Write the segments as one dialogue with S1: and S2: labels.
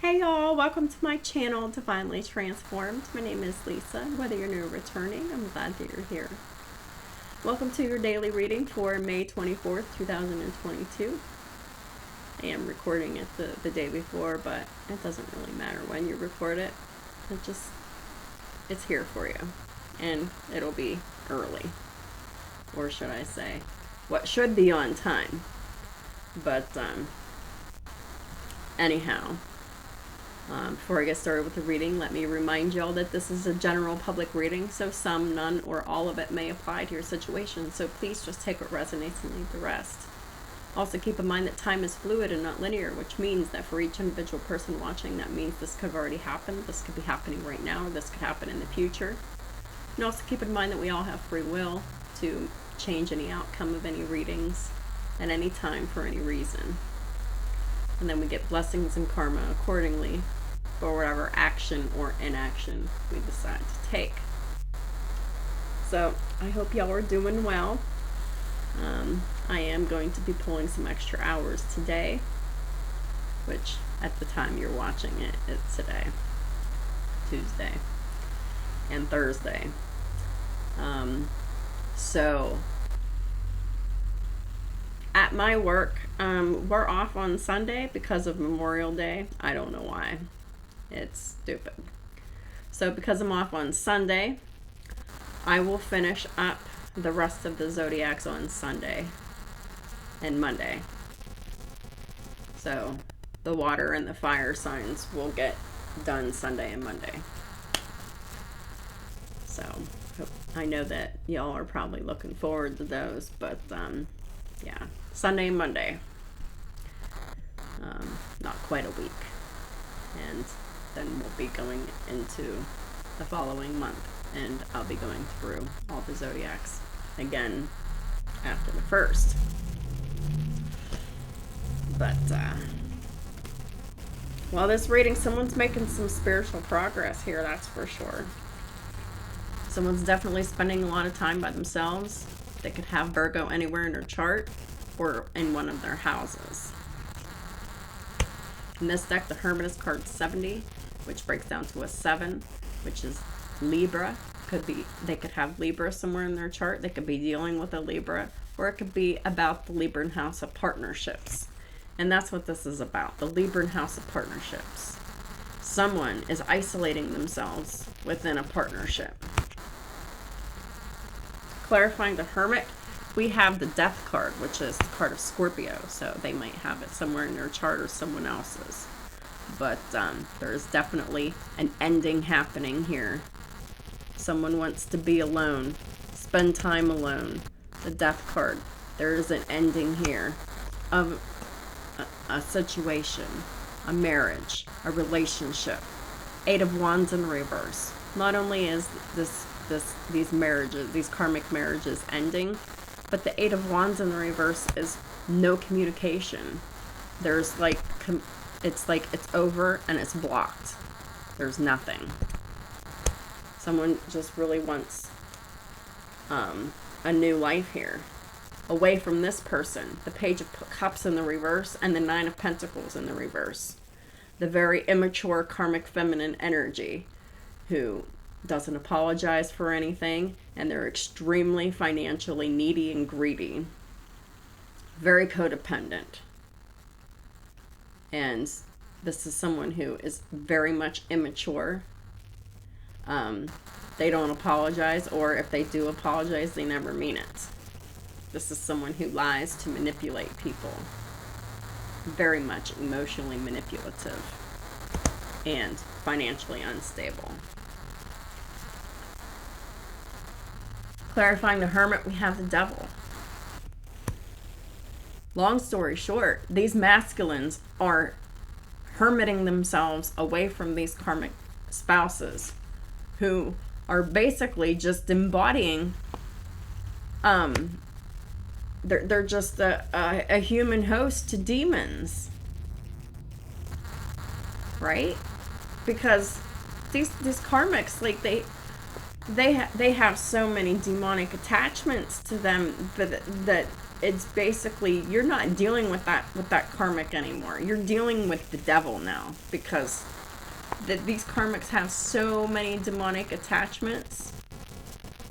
S1: Hey y'all, welcome to my channel, Divinely Transformed. My name is Lisa. Whether you're new or returning, I'm glad that you're here. Welcome to your daily reading for May 24th, 2022. I am recording it the day before, but it doesn't really matter when you record it. It's here for you. And it'll be early. Or should I say, what should be on time. But, anyhow. Before I get started with the reading, let me remind y'all that this is a general public reading, so some, none, or all of it may apply to your situation, so please just take what resonates and leave the rest. Also keep in mind that time is fluid and not linear, which means that for each individual person watching, that means this could have already happened, this could be happening right now, or this could happen in the future. And also keep in mind that we all have free will to change any outcome of any readings at any time for any reason. And then we get blessings and karma accordingly for whatever action or inaction we decide to take. So I hope y'all are doing well. I am going to be pulling some extra hours today, which at the time you're watching it, it's today, Tuesday and Thursday. So at my work, we're off on Sunday because of Memorial Day. I don't know why. It's stupid. So because I'm off on Sunday, I will finish up the rest of the zodiacs on Sunday and Monday. So the water and the fire signs will get done Sunday and Monday. So I know that y'all are probably looking forward to those, but yeah, Sunday and Monday. Not quite a week. And then we'll be going into the following month, and I'll be going through all the zodiacs again after the 1st. But while this reading, someone's making some spiritual progress here, that's for sure. Someone's definitely spending a lot of time by themselves. They could have Virgo anywhere in their chart or in one of their houses. In this deck, the Hermit is card 70, which breaks down to a 7, which is Libra. They could have Libra somewhere in their chart. They could be dealing with a Libra, or it could be about the Libran house of partnerships. And that's what this is about, the Libran house of partnerships. Someone is isolating themselves within a partnership. Clarifying the Hermit, we have the Death card, which is the card of Scorpio, so they might have it somewhere in their chart or someone else's. But there's definitely an ending happening here. Someone wants to be alone, spend time alone. The Death card, there is an ending here of a situation, a marriage, a relationship. 8 of Wands in reverse. Not only is these marriages, these karmic marriages ending, but the 8 of Wands in the reverse is no communication. There's it's over and it's blocked. There's nothing. Someone just really wants a new life here. Away from this person. The Page of Cups in the reverse and the 9 of Pentacles in the reverse. The very immature karmic feminine energy who doesn't apologize for anything, and they're extremely financially needy and greedy. Very codependent. And this is someone who is very much immature. They don't apologize, or if they do apologize, they never mean it. This is someone who lies to manipulate people. Very much emotionally manipulative and financially unstable. Clarifying the Hermit, we have the Devil. Long story short, these masculines are hermiting themselves away from these karmic spouses who are basically just embodying, they're just a human host to demons, right? Because these karmics, like they have so many demonic attachments to them that it's basically, you're not dealing with that karmic anymore. You're dealing with the devil now, because these karmics have so many demonic attachments.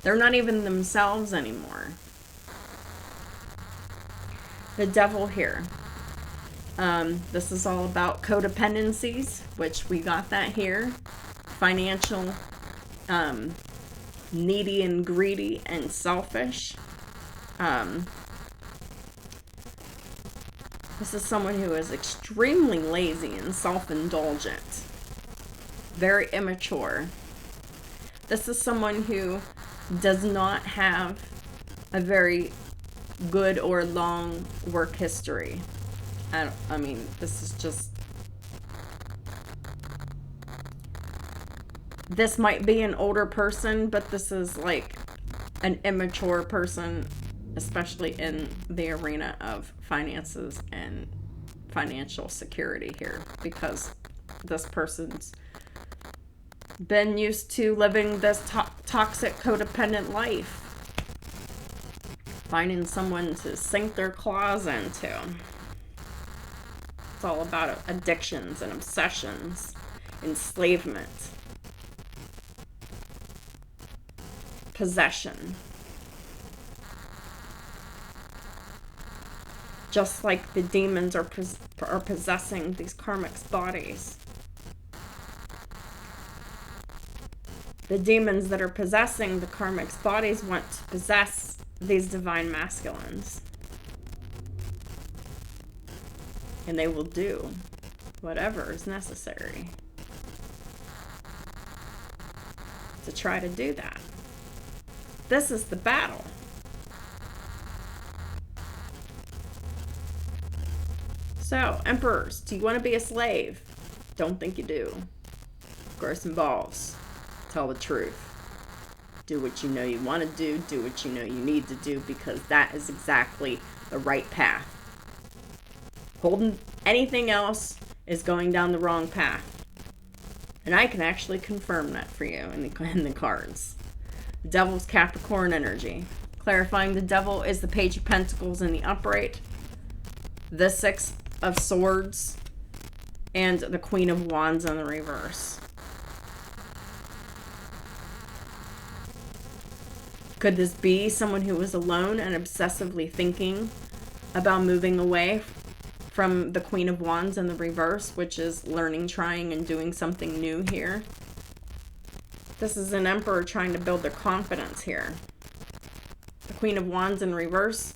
S1: They're not even themselves anymore. The devil here. This is all about codependencies, which we got that here. Financial, needy and greedy and selfish. This is someone who is extremely lazy and self-indulgent. Very immature. This is someone who does not have a very good or long work history. I mean, this is just... This might be an older person, but this is like an immature person, especially in the arena of finances and financial security here, because this person's been used to living this toxic, codependent life. Finding someone to sink their claws into. It's all about addictions and obsessions, enslavement, possession. Just like the demons are possessing these karmics' bodies. The demons that are possessing the karmics' bodies want to possess these divine masculines. And they will do whatever is necessary to try to do that. This is the battle. So, emperors, do you want to be a slave? Don't think you do. Grow some balls. Tell the truth. Do what you know you want to do what you know you need to do, because that is exactly the right path. Holding anything else is going down the wrong path. And I can actually confirm that for you in the cards. The Devil's Capricorn energy. Clarifying, the Devil is the Page of Pentacles in the upright, the Six of Swords, and the Queen of Wands in the reverse. Could this be someone who was alone and obsessively thinking about moving away from the Queen of Wands in the reverse, which is learning, trying, and doing something new here? This is an Emperor trying to build their confidence here. The Queen of Wands in reverse,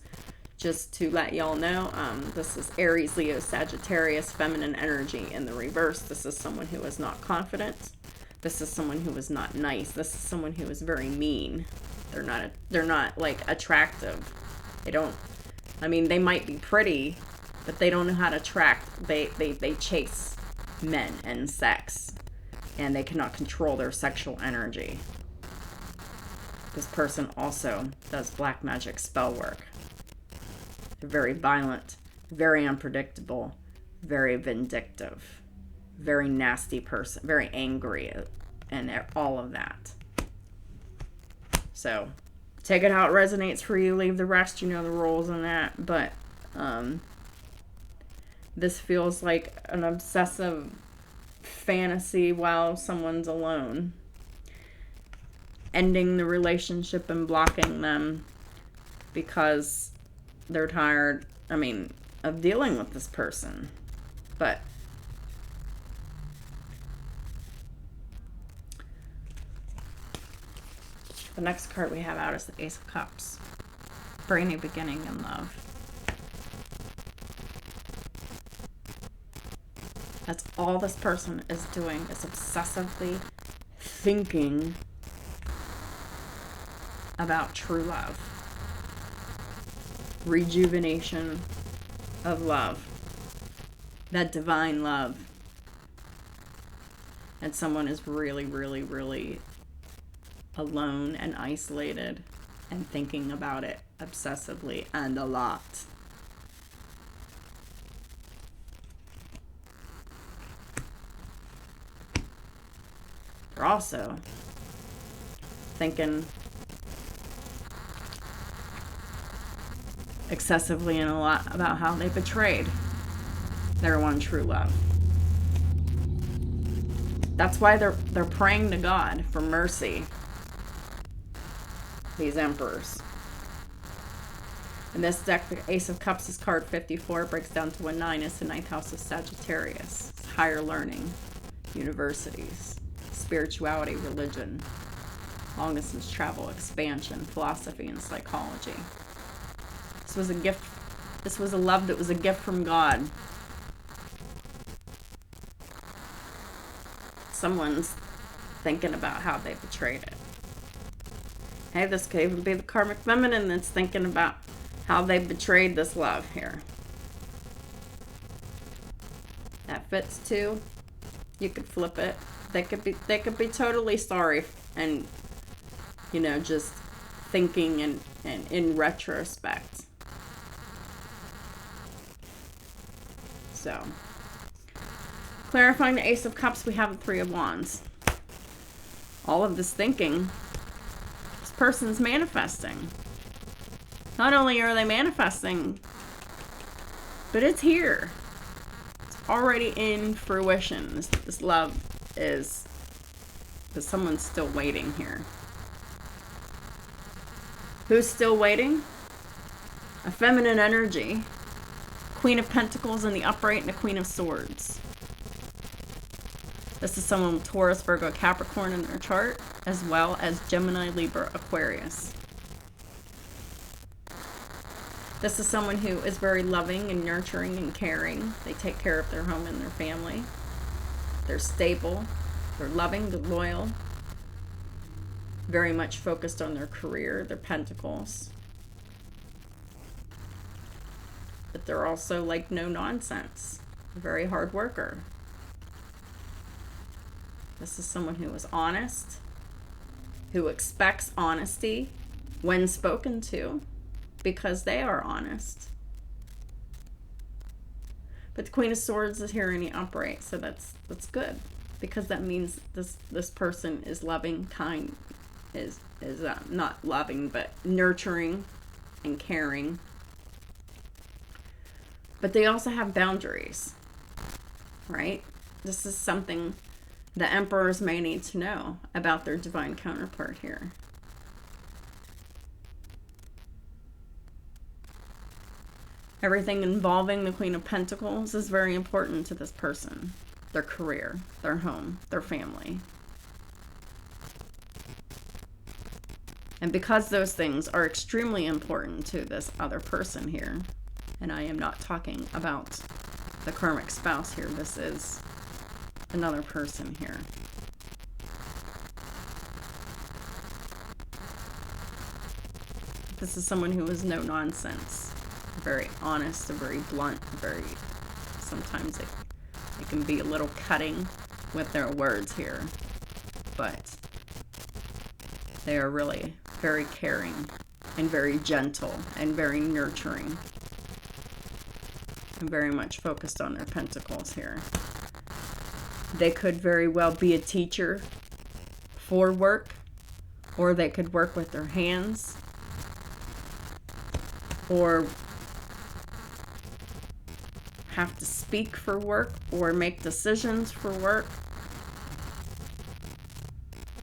S1: just to let y'all know, this is Aries, Leo, Sagittarius, feminine energy in the reverse. This is someone who is not confident. This is someone who is not nice. This is someone who is very mean. They're not like attractive. I mean, they might be pretty, but they don't know how to attract. They chase men and sex, and they cannot control their sexual energy. This person also does black magic spell work. They're very violent, very unpredictable, very vindictive, very nasty person, very angry, and all of that. So, take it how it resonates for you. Leave the rest, you know the rules in that. But, this feels like an obsessive fantasy while someone's alone. Ending the relationship and blocking them because they're tired, of dealing with this person. But the next card we have out is the Ace of Cups. For any beginning in love. That's all this person is doing, is obsessively thinking about true love. Rejuvenation of love. That divine love. And someone is really, really, really alone and isolated and thinking about it obsessively and a lot. They're also thinking excessively and a lot about how they betrayed their one true love. That's why they're praying to God for mercy. These emperors. In this deck, the Ace of Cups is card 54. Breaks down to a 9. It's the 9th house of Sagittarius. It's higher learning, universities, spirituality, religion, long distance travel, expansion, philosophy, and psychology. This was a gift. This was a love that was a gift from God. Someone's thinking about how they betrayed it. Hey, this could even be the karmic feminine that's thinking about how they betrayed this love here. That fits too. You could flip it. They could be totally sorry and, you know, just thinking and in retrospect. So, clarifying the Ace of Cups, we have the 3 of Wands. All of this thinking, this person's manifesting. Not only are they manifesting, but it's here. It's already in fruition. This love is, but someone's still waiting here. Who's still waiting? A feminine energy. Queen of Pentacles in the upright and the Queen of Swords. This is someone with Taurus, Virgo, Capricorn in their chart, as well as Gemini, Libra, Aquarius. This is someone who is very loving and nurturing and caring. They take care of their home and their family. They're stable. They're loving. They're loyal. Very much focused on their career, their pentacles. But they're also like no nonsense. A very hard worker. This is someone who is honest, who expects honesty when spoken to, because they are honest. But the Queen of Swords is here in the upright, so that's good, because that means this person is loving, kind, is not loving, but nurturing and caring. But they also have boundaries, right? This is something the emperors may need to know about their divine counterpart here. Everything involving the Queen of Pentacles is very important to this person. Their career, their home, their family. And because those things are extremely important to this other person here, and I am not talking about the karmic spouse here, this is another person here. This is someone who is no nonsense. Very honest, very blunt, very, sometimes they can be a little cutting with their words here, but they are really very caring and very gentle and very nurturing and very much focused on their pentacles here. They could very well be a teacher for work, or they could work with their hands, or have to speak for work or make decisions for work.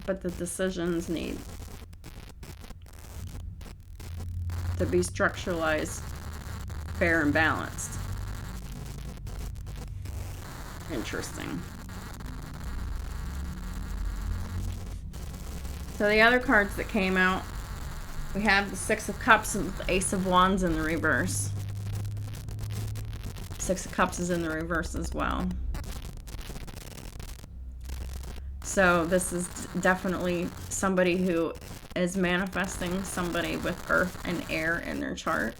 S1: But the decisions need to be structuralized, fair, and balanced. Interesting. So the other cards that came out, we have the Six of Cups and the Ace of Wands in the reverse. Six of Cups is in the reverse as well. So this is definitely somebody who is manifesting somebody with earth and air in their chart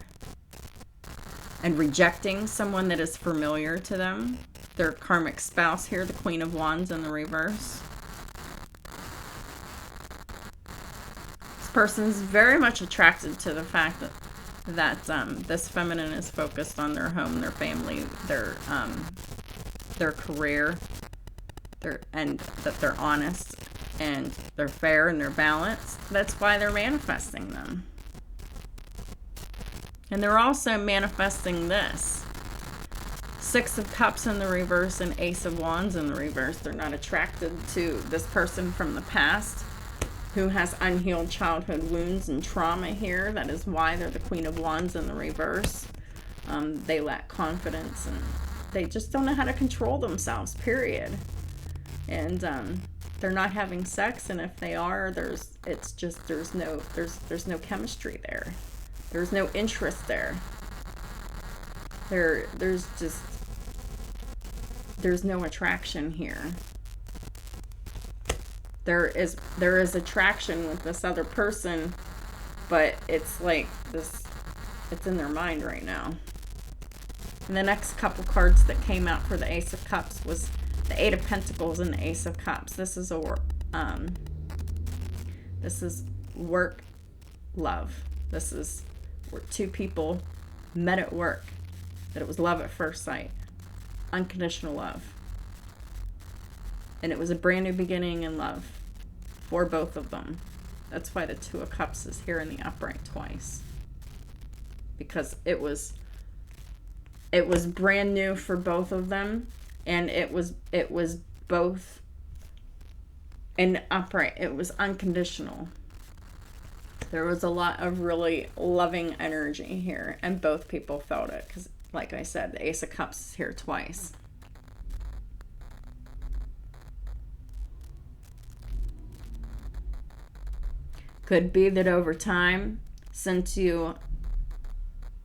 S1: and rejecting someone that is familiar to them. Their karmic spouse here, the Queen of Wands in the reverse. This person's very much attracted to the fact that this feminine is focused on their home, their family, their career, and that they're honest and they're fair and they're balanced. That's why they're manifesting them. And they're also manifesting this. Six of Cups in the reverse and Ace of Wands in the reverse. They're not attracted to this person from the past who has unhealed childhood wounds and trauma here. That is why they're the Queen of Wands in the reverse. They lack confidence and they just don't know how to control themselves, period. And they're not having sex, and if they are, there's no chemistry there. There's no interest there. There's no attraction here. There is attraction with this other person, but it's like this, it's in their mind right now. And the next couple cards that came out for the Ace of Cups was the Eight of Pentacles and the Ace of Cups. This is work, love. This is where two people met at work. That it was love at first sight. Unconditional love. And it was a brand new beginning in love for both of them. That's why the Two of Cups is here in the upright twice. Because it was brand new for both of them, and it was both in upright. It was unconditional. There was a lot of really loving energy here, and both people felt it because, like I said, the Ace of Cups is here twice. Could be that over time, since you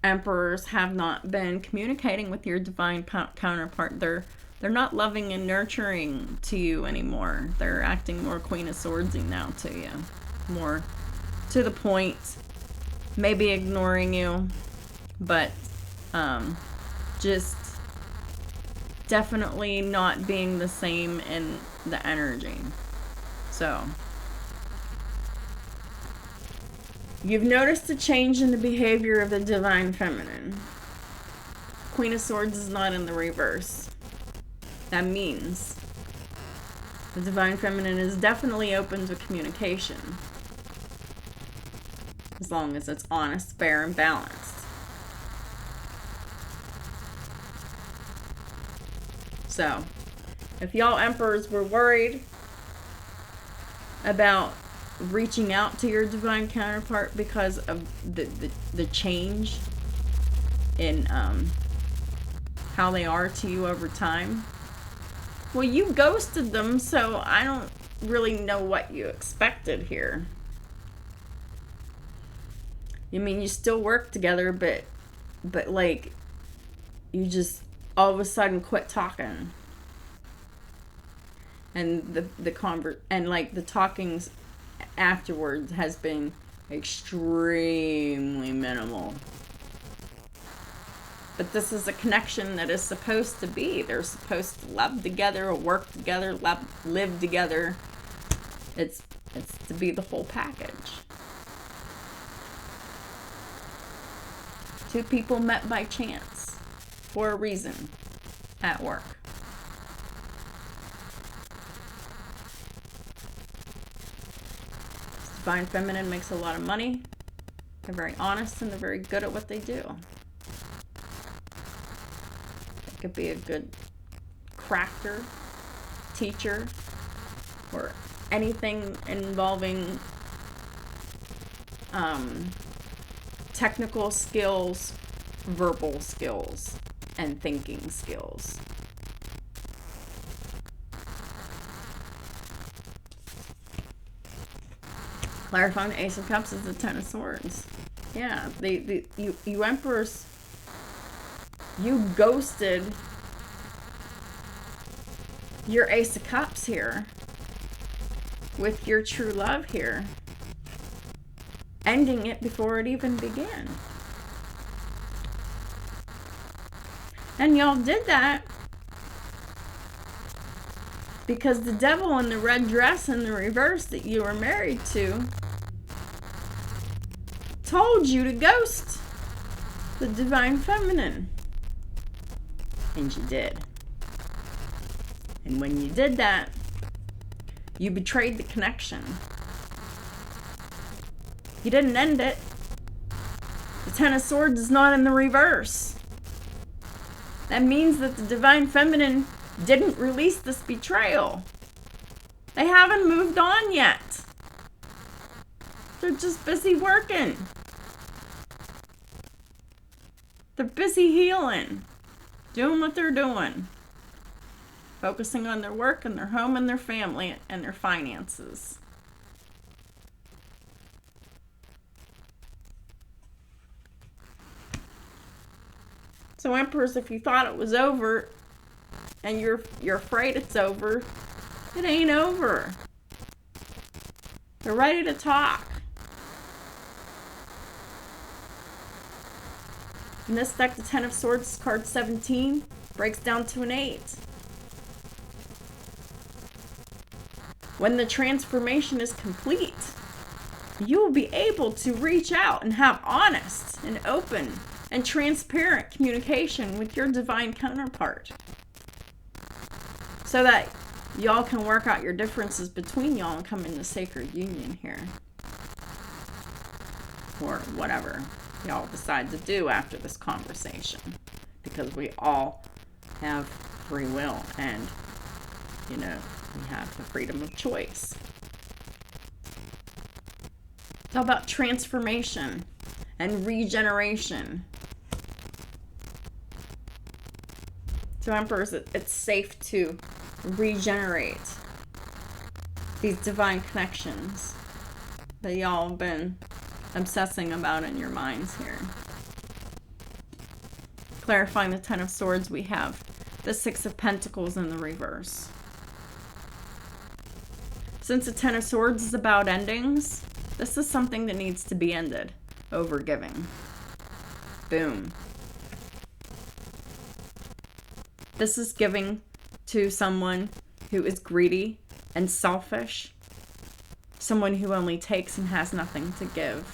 S1: Emperors have not been communicating with your divine counterpart, they're not loving and nurturing to you anymore. They're acting more Queen of Swordsy now to you. More to the point, maybe ignoring you, but just definitely not being the same in the energy. So you've noticed a change in the behavior of the Divine Feminine. Queen of Swords is not in the reverse. That means the Divine Feminine is definitely open to communication. As long as it's honest, fair, and balanced. So, if y'all Emperors were worried about reaching out to your divine counterpart because of the change in how they are to you over time, well, you ghosted them, so I don't really know what you expected here. I mean, you still work together, but like, you just all of a sudden quit talking, and the talkings afterwards has been extremely minimal. But this is a connection that is supposed to be. They're supposed to love together, work together, live together. It's to be the whole package. Two people met by chance for a reason at work. Divine Feminine makes a lot of money. They're very honest and they're very good at what they do. They could be a good crafter, teacher, or anything involving technical skills, verbal skills, and thinking skills. Clarifying the Ace of Cups is the Ten of Swords. Yeah, you Emperors, you ghosted your Ace of Cups here with your true love here, ending it before it even began. And y'all did that because the devil in the red dress in the reverse that you were married to told you to ghost the Divine Feminine. And you did. And when you did that, you betrayed the connection. You didn't end it. The Ten of Swords is not in the reverse. That means that the Divine Feminine didn't release this betrayal. They haven't moved on yet. They're just busy working. They're busy healing. Doing what they're doing. Focusing on their work and their home and their family and their finances. So Empress, if you thought it was over and you're afraid it's over, it ain't over. They're ready to talk. In this deck, the Ten of Swords, card 17, breaks down to an 8. When the transformation is complete, you will be able to reach out and have honest and open and transparent communication with your divine counterpart, so that y'all can work out your differences between y'all and come into sacred union here, or whatever y'all decide to do after this conversation, because we all have free will and, you know, we have the freedom of choice. It's all about transformation and regeneration. So Emperors, it's safe to regenerate these divine connections that y'all have been obsessing about in your minds here. Clarifying the Ten of Swords, we have the Six of Pentacles in the reverse. Since the Ten of Swords is about endings, this is something that needs to be ended. Overgiving. Boom. This is giving to someone who is greedy and selfish. Someone who only takes and has nothing to give.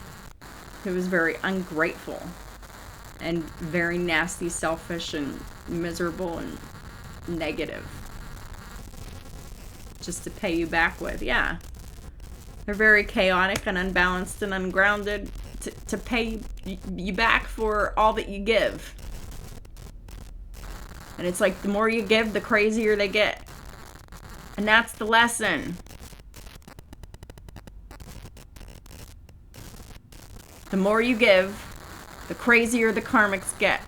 S1: Who is very ungrateful and very nasty, selfish, and miserable and negative. Just to pay you back with, yeah. They're very chaotic and unbalanced and ungrounded to pay you back for all that you give. And it's like the more you give, the crazier they get. And that's the lesson. The more you give, the crazier the karmics get.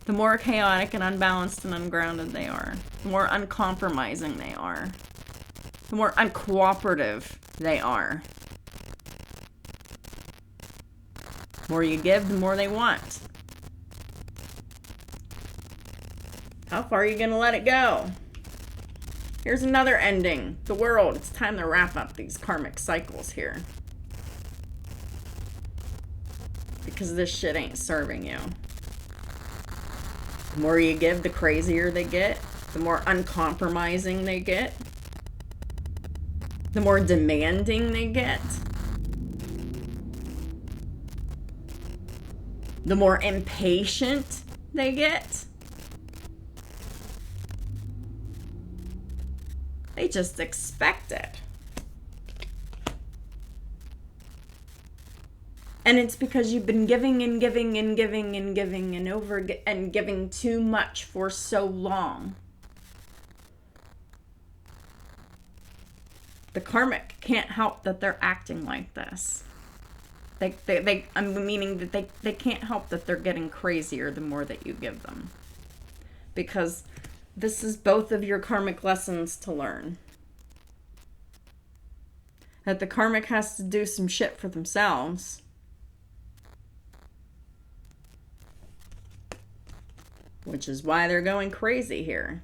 S1: The more chaotic and unbalanced and ungrounded they are. The more uncompromising they are. The more uncooperative they are. The more you give, the more they want. How far are you going to let it go? Here's another ending. The World. It's time to wrap up these karmic cycles here. Because this shit ain't serving you. The more you give, the crazier they get. The more uncompromising they get. The more demanding they get. The more impatient they get. They just expect it. And it's because you've been giving and giving and giving and giving and giving too much for so long. The karmic can't help that they're acting like this. I'm meaning that they can't help that they're getting crazier the more that you give them. Because this is both of your karmic lessons to learn. That the karmic has to do some shit for themselves. Which is why they're going crazy here.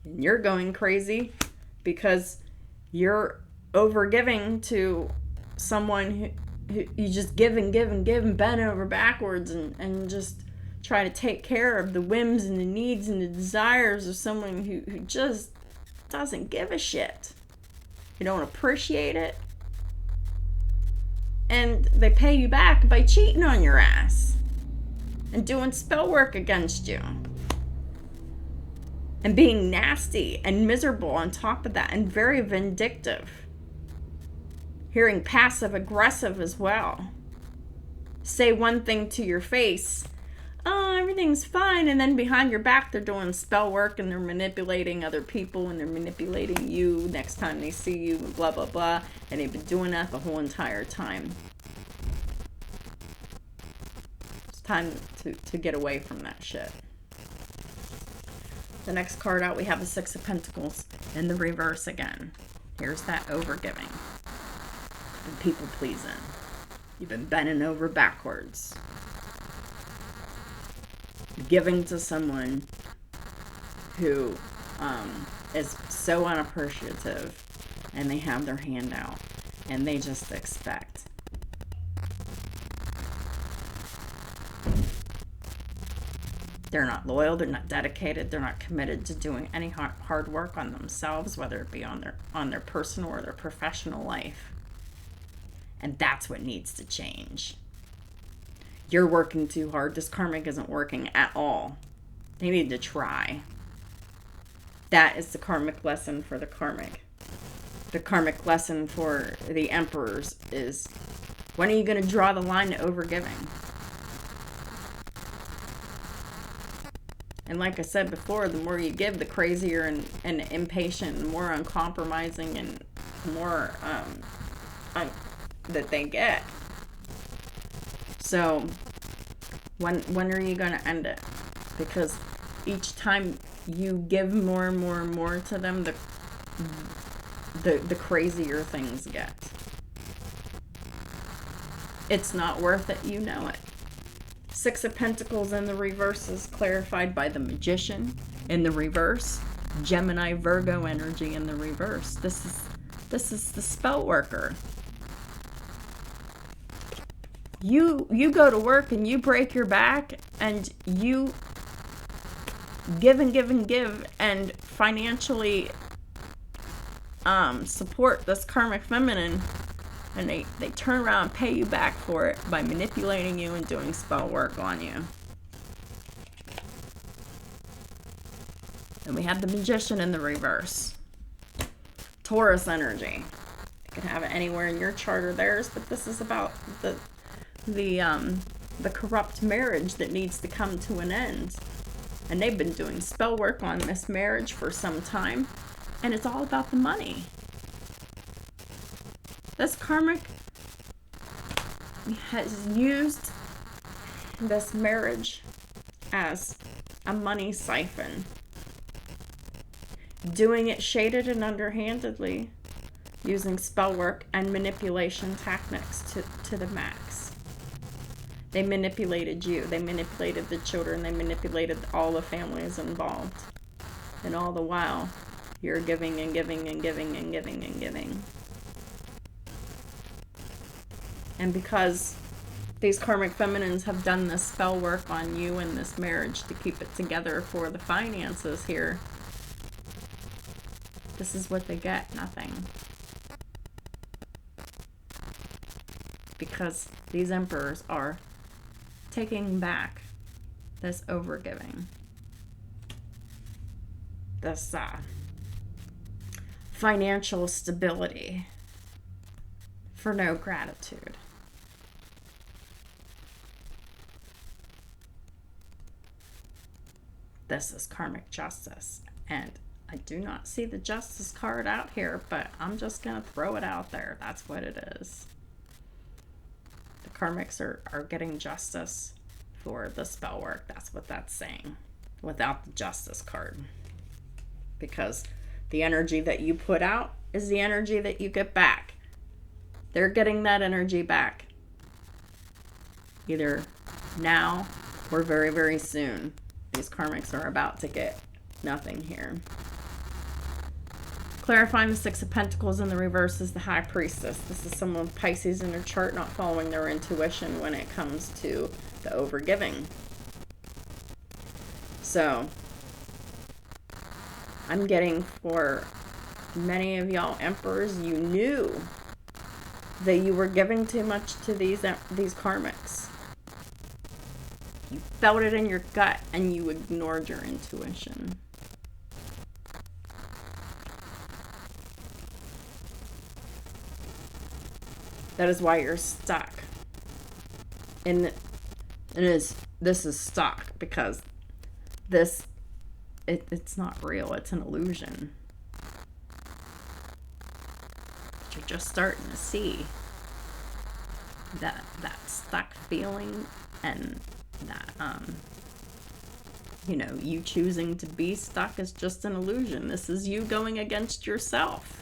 S1: And you're going crazy because you're overgiving to someone who you just give and give and give and bend over backwards and just try to take care of the whims and the needs and the desires of someone who just doesn't give a shit. You don't appreciate it. And they pay you back by cheating on your ass. And doing spell work against you. And being nasty and miserable on top of that. And very vindictive. Hearing passive aggressive as well. Say one thing to your face, oh, everything's fine, and then behind your back they're doing spell work and they're manipulating other people and they're manipulating you next time they see you and blah blah blah, and they've been doing that the whole entire time. It's time to get away from that shit. The next card out, we have the Six of Pentacles in the reverse again. Here's that overgiving and people pleasing. You've been bending over backwards, giving to someone who is so unappreciative, and they have their hand out and they just expect. They're not loyal, they're not dedicated, they're not committed to doing any hard work on themselves, whether it be on their personal or their professional life. And that's what needs to change. You're working too hard. This karmic isn't working at all. They need to try. That is the karmic lesson for the karmic. The karmic lesson for the emperors is, when are you going to draw the line to overgiving? And like I said before, the more you give, the crazier and impatient and more uncompromising and more that they get. So when are you going to end it? Because each time you give more and more and more to them, the crazier things get. It's not worth it, you know it. Six of Pentacles in the reverse is clarified by the Magician in the reverse. Gemini, Virgo energy in the reverse. This is the spell worker. You go to work and you break your back and you give and give and give and financially support this karmic feminine, and they turn around and pay you back for it by manipulating you and doing spell work on you. And we have the Magician in the reverse. Taurus energy. You can have it anywhere in your chart or theirs, but this is about the corrupt marriage that needs to come to an end. And they've been doing spell work on this marriage for some time, and it's all about the money. This karmic has used this marriage as a money siphon, doing it shaded and underhandedly, using spell work and manipulation tactics to the max. They manipulated you. They manipulated the children. They manipulated all the families involved. And all the while, you're giving and giving and giving and giving and giving. And because these karmic feminines have done this spell work on you and this marriage to keep it together for the finances here, this is what they get, nothing. Because these emperors are taking back this overgiving, this financial stability for no gratitude. This is karmic justice, and I do not see the justice card out here, but I'm just going to throw it out there. That's what it is. The karmics are getting justice for the spell work. That's what that's saying, without the justice card. Because the energy that you put out is the energy that you get back. They're getting that energy back, either now or very, very soon. These karmics are about to get nothing here. Clarifying the Six of Pentacles in the reverse is the High Priestess. This is someone with Pisces in their chart not following their intuition when it comes to the overgiving. So, I'm getting for many of y'all emperors, you knew that you were giving too much to these karmics. You felt it in your gut and you ignored your intuition. That is why you're stuck. And this is stuck because it's not real. It's an illusion. But you're just starting to see that stuck feeling, and that you choosing to be stuck is just an illusion. This is you going against yourself.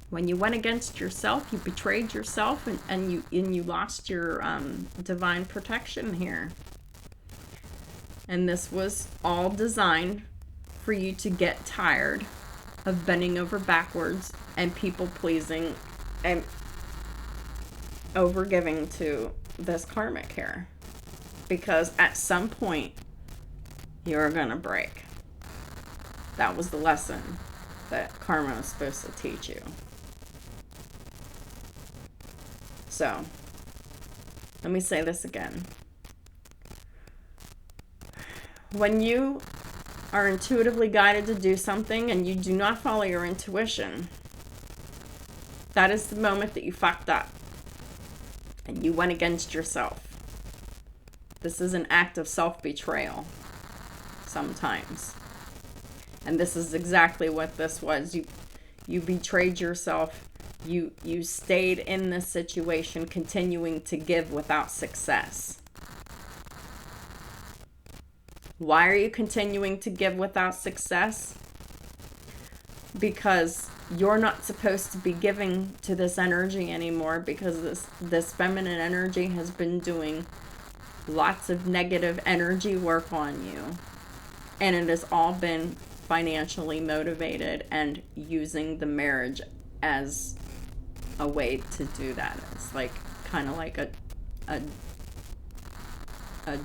S1: When you went against yourself, you betrayed yourself, and you lost your divine protection here. And this was all designed for you to get tired of bending over backwards and people pleasing and overgiving to this karmic here. Because at some point, you're gonna break. That was the lesson that karma was supposed to teach you. So, let me say this again. When you are intuitively guided to do something and you do not follow your intuition, that is the moment that you fucked up and you went against yourself. This is an act of self-betrayal sometimes. And this is exactly what this was. You betrayed yourself. You stayed in this situation, continuing to give without success. Why are you continuing to give without success? Because you're not supposed to be giving to this energy anymore, because this feminine energy has been doing lots of negative energy work on you. And it has all been financially motivated and using the marriage as a way to do that. It's like kind of like a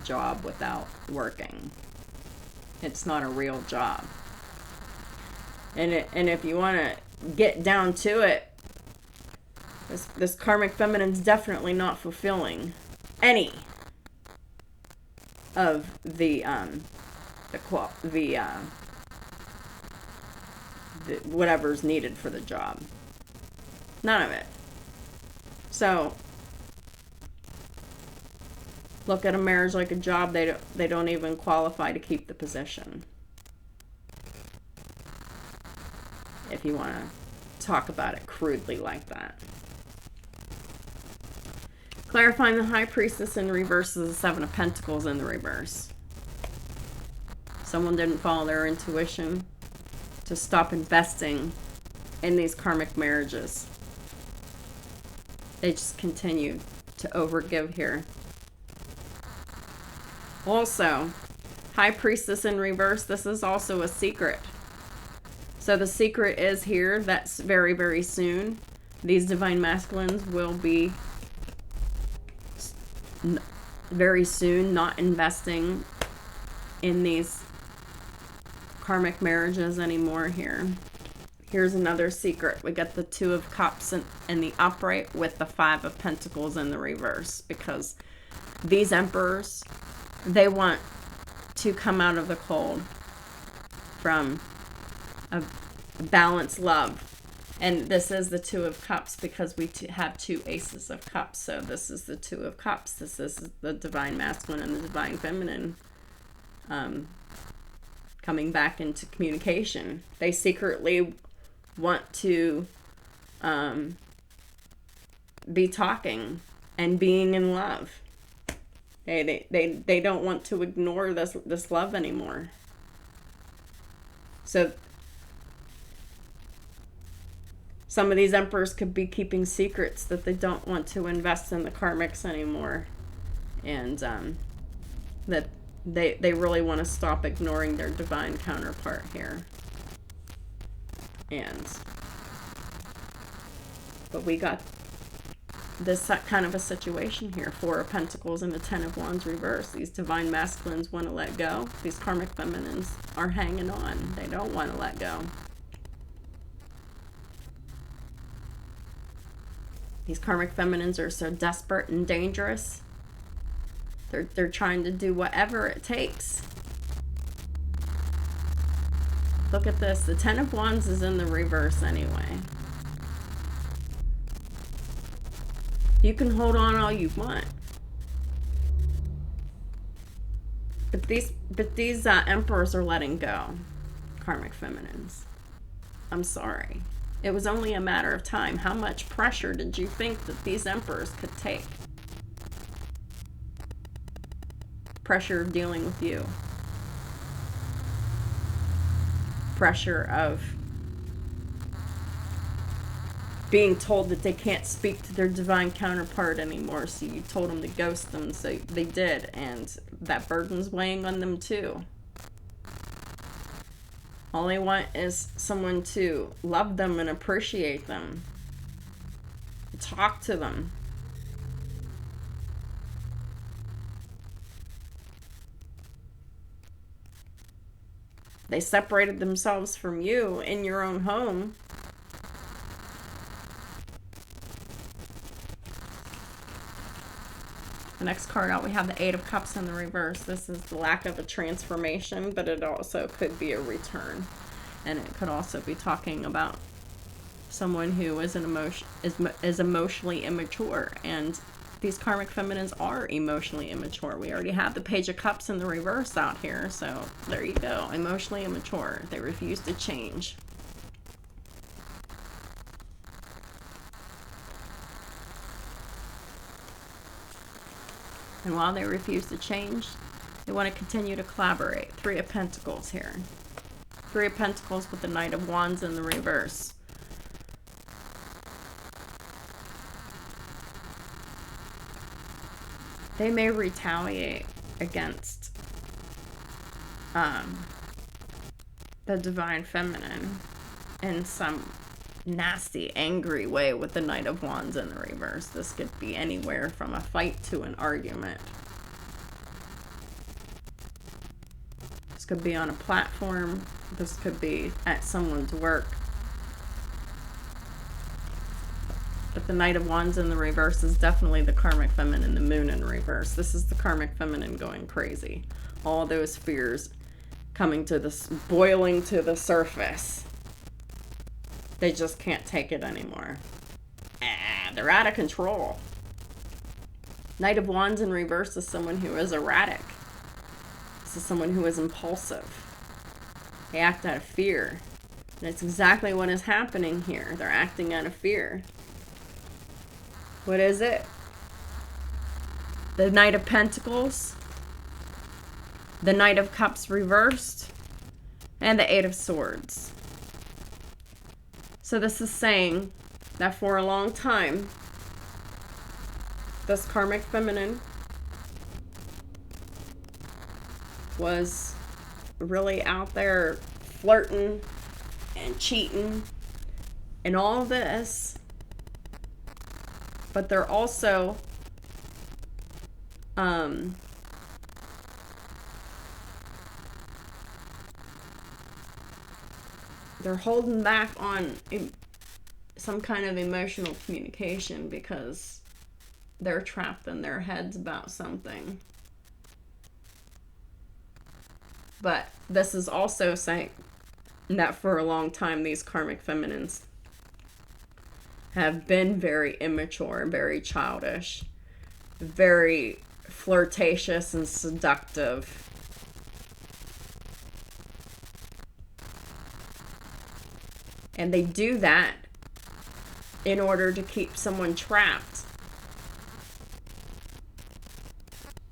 S1: job without working. It's not a real job. And if you want to get down to it, this karmic feminine's definitely not fulfilling any of the whatever's needed for the job. None of it. So look at a marriage like a job. They don't even qualify to keep the position. If you want to talk about it crudely like that. Clarifying the High Priestess in reverse is the Seven of Pentacles in the reverse. Someone didn't follow their intuition to stop investing in these karmic marriages. They just continue to overgive here. Also, High Priestess in reverse, this is also a secret. So the secret is here that's very, very soon these divine masculines will be very soon not investing in these karmic marriages anymore here. Here's another secret. We got the Two of Cups in the upright with the Five of Pentacles in the reverse, because these emperors, they want to come out of the cold from a balanced love. And this is the Two of Cups because we have two Aces of Cups. So this is the Two of Cups. This is the divine masculine and the divine feminine coming back into communication. They secretly want to be talking and being in love. They don't want to ignore this love anymore. So some of these emperors could be keeping secrets that they don't want to invest in the karmics anymore, and that they really want to stop ignoring their divine counterpart here. But we got this kind of a situation here. Four of Pentacles and the Ten of Wands reverse. These divine masculines want to let go. These karmic feminines are hanging on. They don't want to let go. These karmic feminines are so desperate and dangerous. They're trying to do whatever it takes Look at this. The Ten of Wands is in the reverse anyway. You can hold on all you want. But these emperors are letting go. Karmic feminines. I'm sorry. It was only a matter of time. How much pressure did you think that these emperors could take? Pressure of dealing with you. Pressure of being told that they can't speak to their divine counterpart anymore, so you told them to ghost them, so they did, and that burden's weighing on them too. All they want is someone to love them and appreciate them. Talk to them. They separated themselves from you in your own home. The next card out, we have the Eight of Cups in the reverse. This is the lack of a transformation, but it also could be a return. And it could also be talking about someone who is emotionally immature. And these karmic feminines are emotionally immature. We already have the Page of Cups in the reverse out here. So there you go. Emotionally immature. They refuse to change. And while they refuse to change, they want to continue to collaborate. Three of Pentacles here. Three of Pentacles with the Knight of Wands in the reverse. They may retaliate against the divine feminine in some nasty, angry way with the Knight of Wands in the reverse. This could be anywhere from a fight to an argument. This could be on a platform. This could be at someone's work. But the Knight of Wands in the reverse is definitely the karmic feminine, the moon in reverse. This is the karmic feminine going crazy. All those fears coming to this, boiling to the surface. They just can't take it anymore. They're out of control. Knight of Wands in reverse is someone who is erratic. This is someone who is impulsive. They act out of fear. And it's exactly what is happening here. They're acting out of fear. What is it? The Knight of Pentacles. The Knight of Cups reversed. And the Eight of Swords. So this is saying that for a long time, this karmic feminine was really out there flirting and cheating and all this. But they're also they're holding back on some kind of emotional communication because they're trapped in their heads about something. But this is also saying that for a long time, these karmic feminines have been very immature, very childish, very flirtatious and seductive. And they do that in order to keep someone trapped.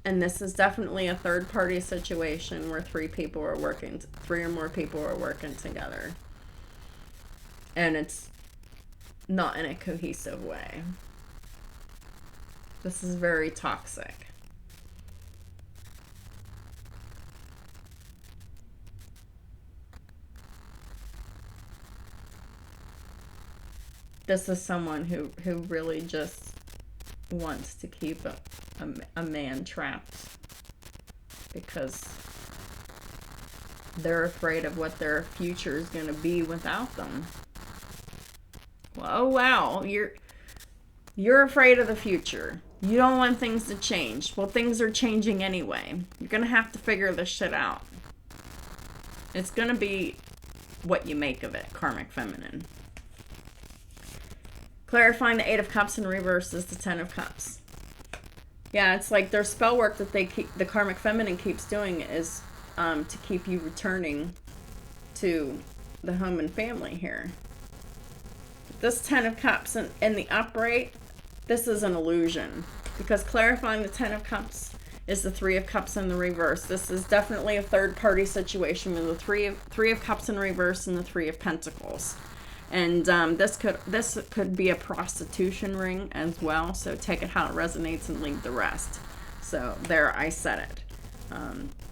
S1: And this is definitely a third-party situation where three or more people are working together. And it's not in a cohesive way. This is very toxic. This is someone who really just wants to keep a man trapped because they're afraid of what their future is going to be without them. Well, oh wow, you're afraid of the future. You don't want things to change. Well, things are changing anyway. You're going to have to figure this shit out. It's going to be what you make of it, Karmic Feminine. Clarifying the Eight of Cups in reverse is the Ten of Cups. Yeah, it's like their spell work that the Karmic Feminine keeps doing is to keep you returning to the home and family here. This Ten of Cups in the upright, this is an illusion. Because clarifying the Ten of Cups is the Three of Cups in the reverse. This is definitely a third-party situation with the Three of Cups in reverse and the Three of Pentacles. And this could be a prostitution ring as well. So take it how it resonates and leave the rest. So there, I said it.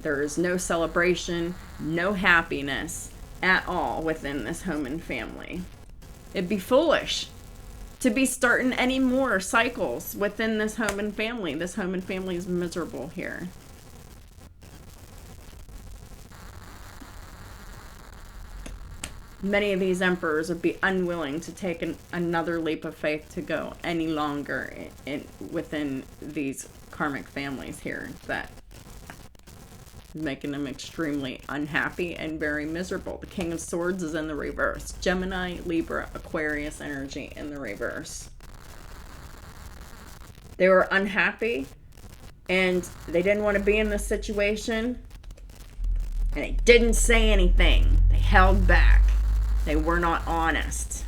S1: There is no celebration, no happiness at all within this home and family. It'd be foolish to be starting any more cycles within this home and family. This home and family is miserable here. Many of these emperors would be unwilling to take another leap of faith to go any longer within these karmic families here. That is making them extremely unhappy and very miserable. The King of Swords is in the reverse. Gemini, Libra, Aquarius energy in the reverse. They were unhappy and they didn't want to be in this situation. And they didn't say anything. They held back. They were not honest.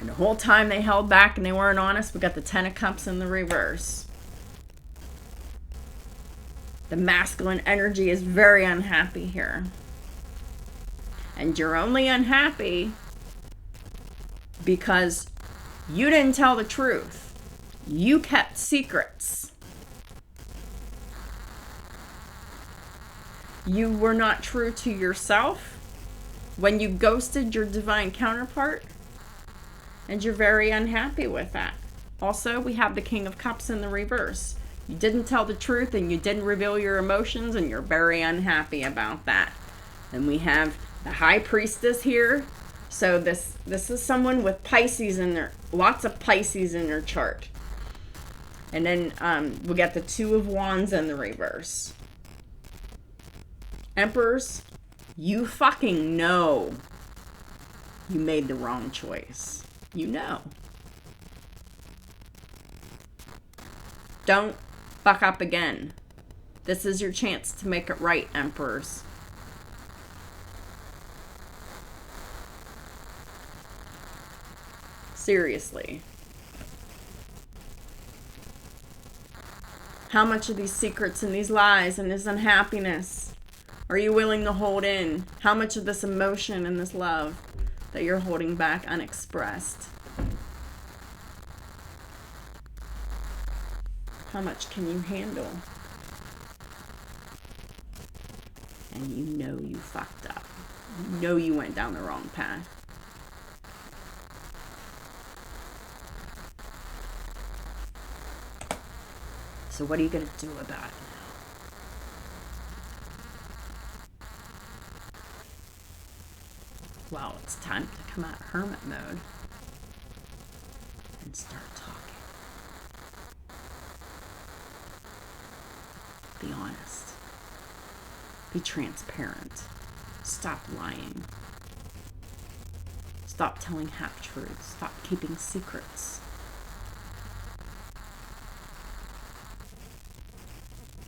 S1: And the whole time they held back and they weren't honest, we got the Ten of Cups in the reverse. The masculine energy is very unhappy here. And you're only unhappy because you didn't tell the truth. You kept secrets. You were not true to yourself when you ghosted your divine counterpart, and you're very unhappy with that. Also, we have the King of Cups in the reverse. You didn't tell the truth and you didn't reveal your emotions, and you're very unhappy about that. And we have the High Priestess here. So this is someone with Pisces in their, lots of Pisces in their chart. And then we got the Two of Wands in the reverse. Emperors, you fucking know you made the wrong choice. You know. Don't fuck up again. This is your chance to make it right, Emperors. Seriously. How much of these secrets and these lies and this unhappiness are you willing to hold in? How much of this emotion and this love that you're holding back unexpressed? How much can you handle? And you know you fucked up. You know you went down the wrong path. So what are you going to do about it? Well, it's time to come out of hermit mode and start talking. Be honest. Be transparent. Stop lying. Stop telling half-truths. Stop keeping secrets.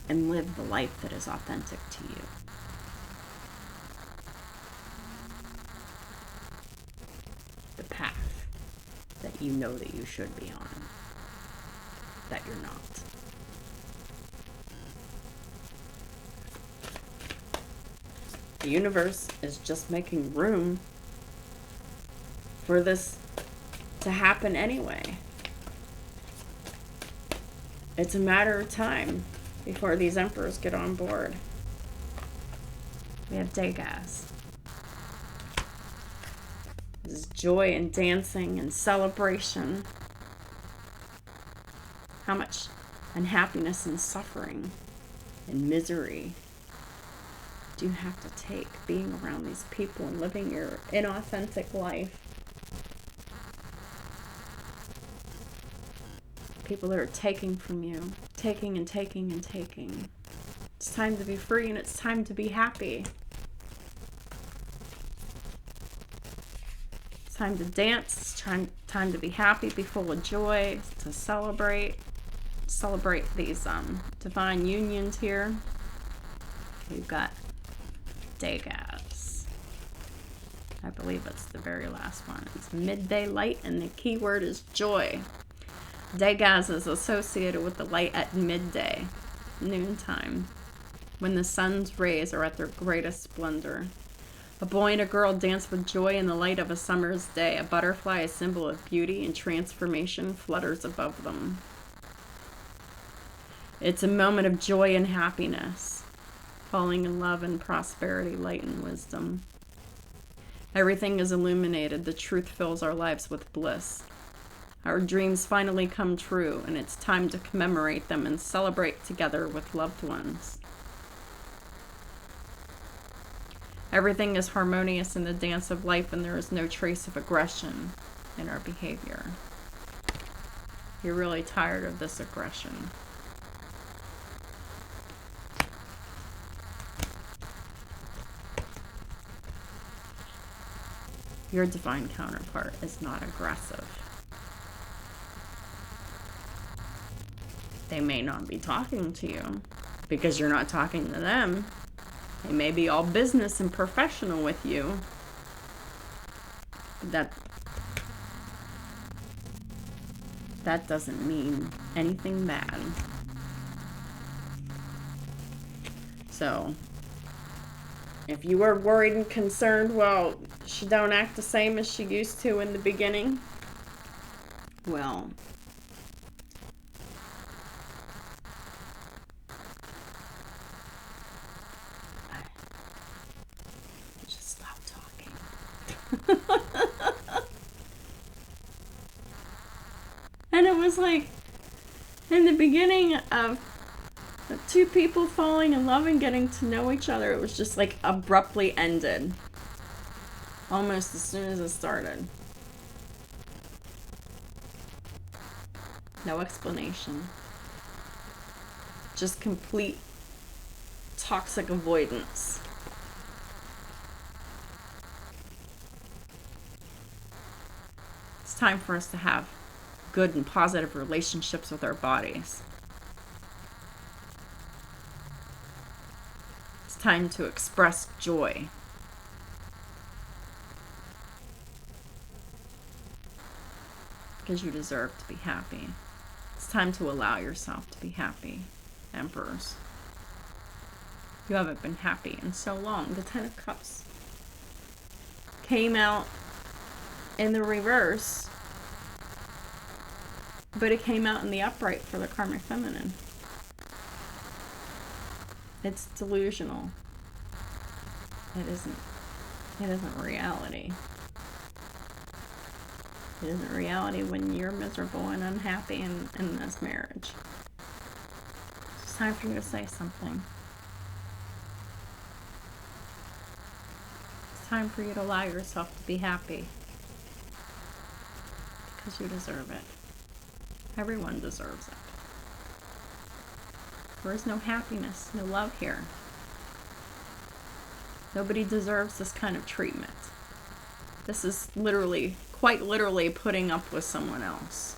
S1: And live the life that is authentic to you. The path that you know that you should be on, that you're not. The universe is just making room for this to happen anyway. It's a matter of time before these emperors get on board. We have Degas. This is joy and dancing and celebration. How much unhappiness and suffering and misery do you have to take being around these people and living your inauthentic life? People that are taking from you, taking and taking and taking. It's time to be free and it's time to be happy. It's time to dance. It's time to be happy, be full of joy, to celebrate these divine unions here. We've got Dagaz. I believe it's the very last one. It's midday light, and the key word is joy. Dagaz is associated with the light at midday, noontime, when the sun's rays are at their greatest splendor. A boy and a girl dance with joy in the light of a summer's day. A butterfly, a symbol of beauty and transformation, flutters above them. It's a moment of joy and happiness, falling in love and prosperity, light and wisdom. Everything is illuminated. The truth fills our lives with bliss. Our dreams finally come true, and it's time to commemorate them and celebrate together with loved ones. Everything is harmonious in the dance of life, and there is no trace of aggression in our behavior. You're really tired of this aggression. Your divine counterpart is not aggressive. They may not be talking to you because you're not talking to them. They may be all business and professional with you. But that doesn't mean anything bad. So, if you were worried and concerned, well, she don't act the same as she used to in the beginning. Well, just stop talking. And it was like, in the beginning of the two people falling in love and getting to know each other, it was just like abruptly ended. Almost as soon as it started. No explanation. Just complete toxic avoidance. It's time for us to have good and positive relationships with our bodies. It's time to express joy. Because you deserve to be happy. It's time to allow yourself to be happy, Emperors. You haven't been happy in so long. The Ten of Cups came out in the reverse, but it came out in the upright for the Karmic Feminine. It's delusional. It isn't reality. It isn't reality when you're miserable and unhappy in this marriage. It's time for you to say something. It's time for you to allow yourself to be happy. Because you deserve it. Everyone deserves it. There is no happiness, no love here. Nobody deserves this kind of treatment. This is literally, quite literally, putting up with someone else.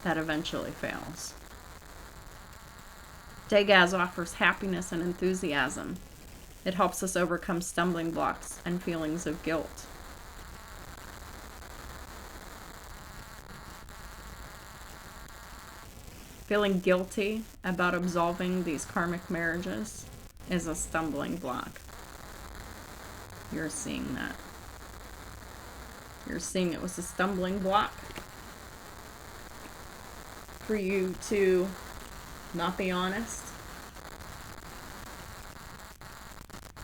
S1: That eventually fails. Dagaz offers happiness and enthusiasm. It helps us overcome stumbling blocks and feelings of guilt. Feeling guilty about absolving these karmic marriages is a stumbling block. You're seeing that. You're seeing it was a stumbling block for you to not be honest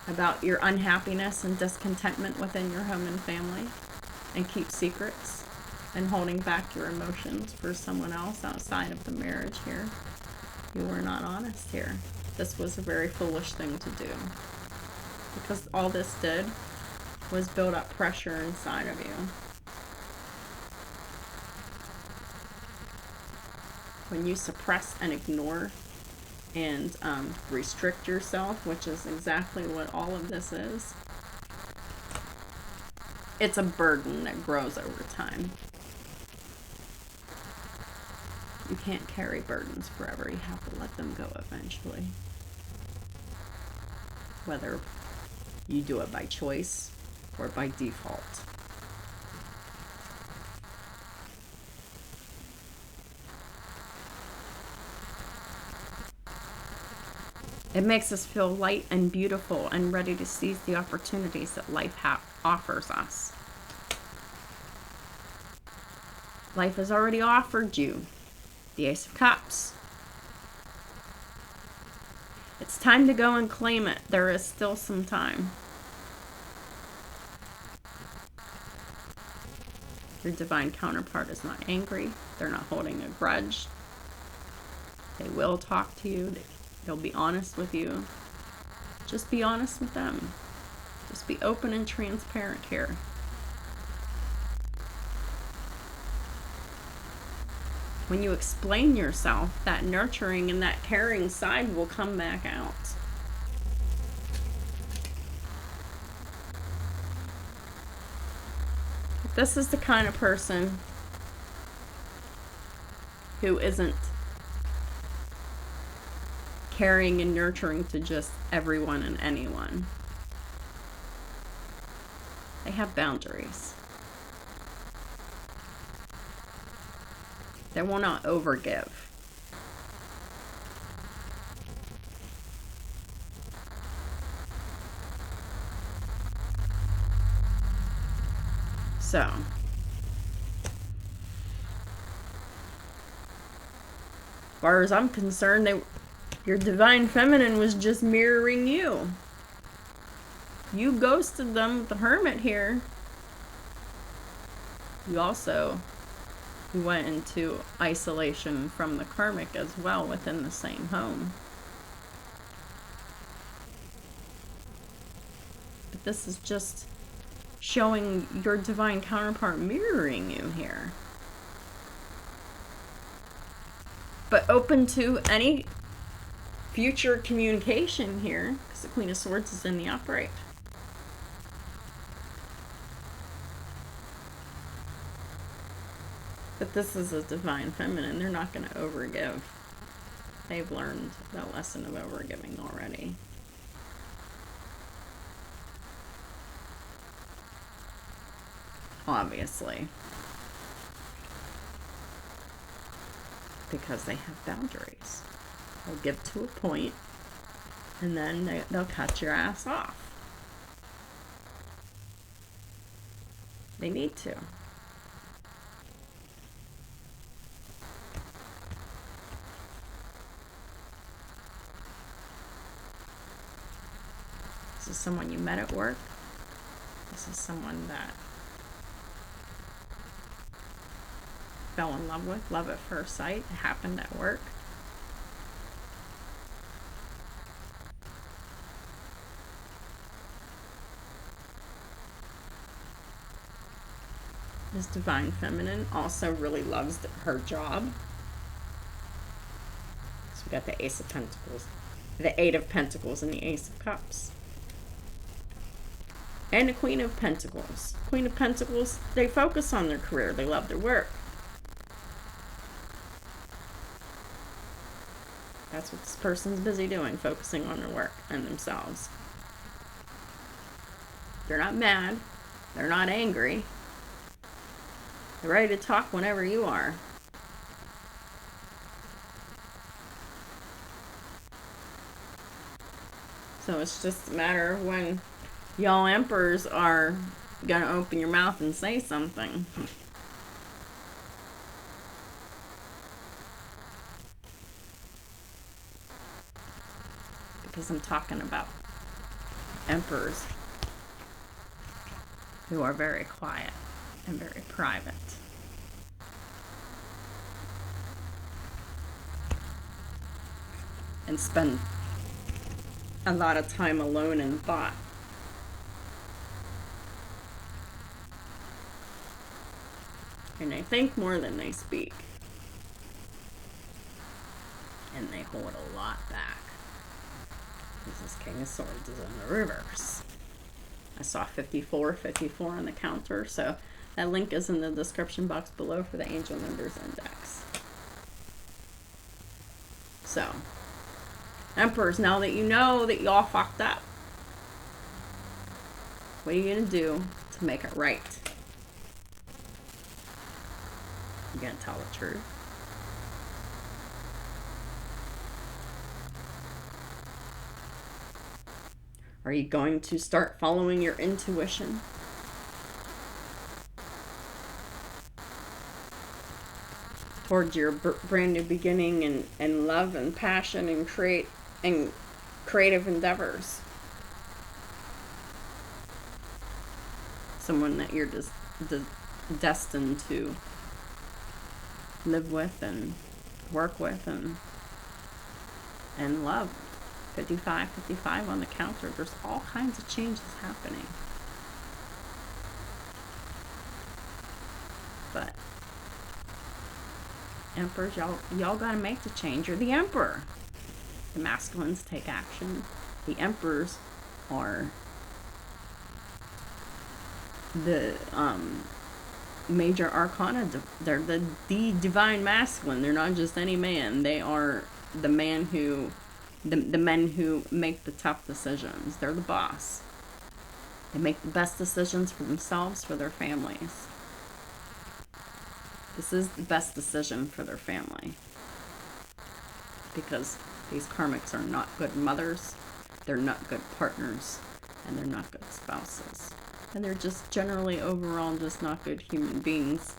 S1: about your unhappiness and discontentment within your home and family, and keep secrets and holding back your emotions for someone else outside of the marriage here. You were not honest here. This was a very foolish thing to do, because all this did was build up pressure inside of you. When you suppress and ignore and restrict yourself, which is exactly what all of this is, it's a burden that grows over time. You can't carry burdens forever. You have to let them go eventually. Whether you do it by choice or by default. It makes us feel light and beautiful and ready to seize the opportunities that life offers us. Life has already offered you the Ace of Cups. It's time to go and claim it. There is still some time. Your divine counterpart is not angry. They're not holding a grudge. They will talk to you. They'll be honest with you. Just be honest with them. Just be open and transparent here. When you explain yourself, that nurturing and that caring side will come back out. If this is the kind of person who isn't caring and nurturing to just everyone and anyone, they have boundaries. They will not overgive. So, as far as I'm concerned, your divine feminine was just mirroring you. You ghosted them with the Hermit here. You also went into isolation from the Karmic as well within the same home. But this is just showing your divine counterpart mirroring you here. But open to any future communication here, because the Queen of Swords is in the upright. But this is a divine feminine. They're not going to overgive. They've learned the lesson of overgiving already. Obviously. Because they have boundaries. They'll give to a point, and then they'll cut your ass off. They need to. This is someone you met at work. This is someone that fell in love with, love at first sight. It happened at work. This divine feminine also really loves her job. So we got the Ace of Pentacles, the Eight of Pentacles, and the Ace of Cups. And the Queen of Pentacles. Queen of Pentacles, they focus on their career. They love their work. That's what this person's busy doing, focusing on their work and themselves. They're not mad. They're not angry. They're ready to talk whenever you are. So it's just a matter of when y'all emperors are going to open your mouth and say something. Because I'm talking about emperors who are very quiet and very private. And spend a lot of time alone in thought. And they think more than they speak. and they hold a lot back. This King of Swords is in the reverse. I saw 54 on the counter, so that link is in the description box below for the Angel Numbers Index. So, Emperors, now that you know that y'all fucked up, what are you going to do to make it right? You going to tell the truth? Are you going to start following your intuition? Towards your brand new beginning and love and passion and creative endeavors. Someone that you're just destined to live with and work with and love. 55 on the counter. There's all kinds of changes happening. But Emperors, y'all gotta make the change. You're the Emperor. The masculines take action. The Emperors are the major arcana. They're the divine masculine. They're not just any man. They are the man who the men who make the tough decisions. They're the boss. They make the best decisions for themselves, for their families. This is the best decision for their family. Because these karmics are not good mothers, they're not good partners, and they're not good spouses. And they're just generally overall just not good human beings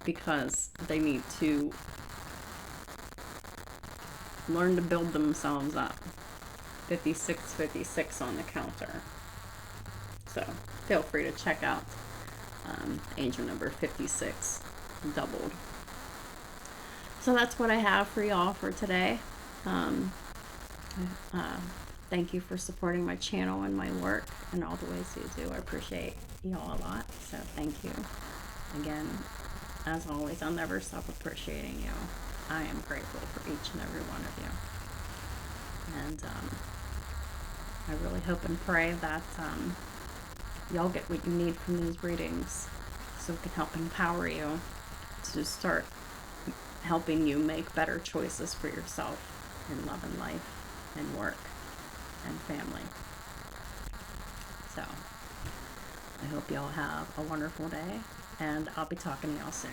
S1: because they need to learn to build themselves up. 56 on the counter. So feel free to check out angel number 56 doubled. So that's what I have for y'all for today. Thank you for supporting my channel and my work and all the ways you do. I appreciate y'all a lot. So thank you. Again, as always, I'll never stop appreciating you. I am grateful for each and every one of you. And I really hope and pray that y'all get what you need from these readings so it can help empower you to start helping you make better choices for yourself in love and life and work and family. So I hope y'all have a wonderful day, and I'll be talking to y'all soon.